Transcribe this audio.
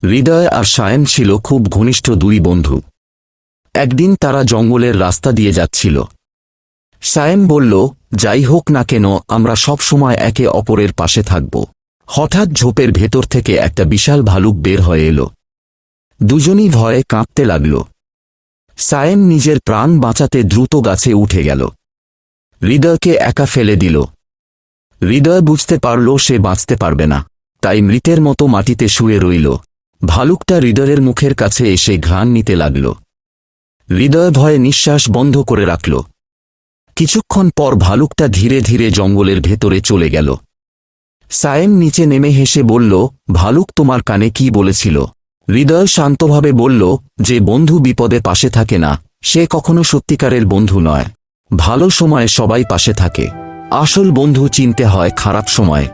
হৃদয় আর সায়েম ছিল খুব ঘনিষ্ঠ দুই বন্ধু। একদিন তারা জঙ্গলের রাস্তা দিয়ে যাচ্ছিল। সায়েম বলল, যাই হোক না কেন আমরা সব সময় একে অপরের পাশে থাকব। হঠাৎ ঝোপের ভেতর থেকে একটা বিশাল ভালুক বের হয়ে এলো। দুজনই ভয়ে কাঁপতে লাগল। সায়েম নিজের প্রাণ বাঁচাতে দ্রুত গাছে উঠে গেল। হৃদয়কে একা ফেলে দিল। হৃদয় বুঝতে পারল সে বাঁচতে পারবে না, তাই মৃতের মতো মাটিতে শুয়ে রইল। ভালুকটা হৃদয়ের মুখের কাছে এসে ঘ্রাণ নিতে লাগল। হৃদয় ভয়ে নিঃশ্বাস বন্ধ করে রাখল। কিছুক্ষণ পর ভালুকটা ধীরে ধীরে জঙ্গলের ভেতরে চলে গেল। সায়েম নিচে নেমে হেসে বলল, ভালুক তোমার কানে কি বলেছিল? হৃদয় শান্তভাবে বলল, যে বন্ধু বিপদে পাশে থাকে না সে কখনো সত্যিকারের বন্ধু নয়। ভালো সময়ে সবাই পাশে থাকে, আসল বন্ধু চিনতে হয় খারাপ সময়ে।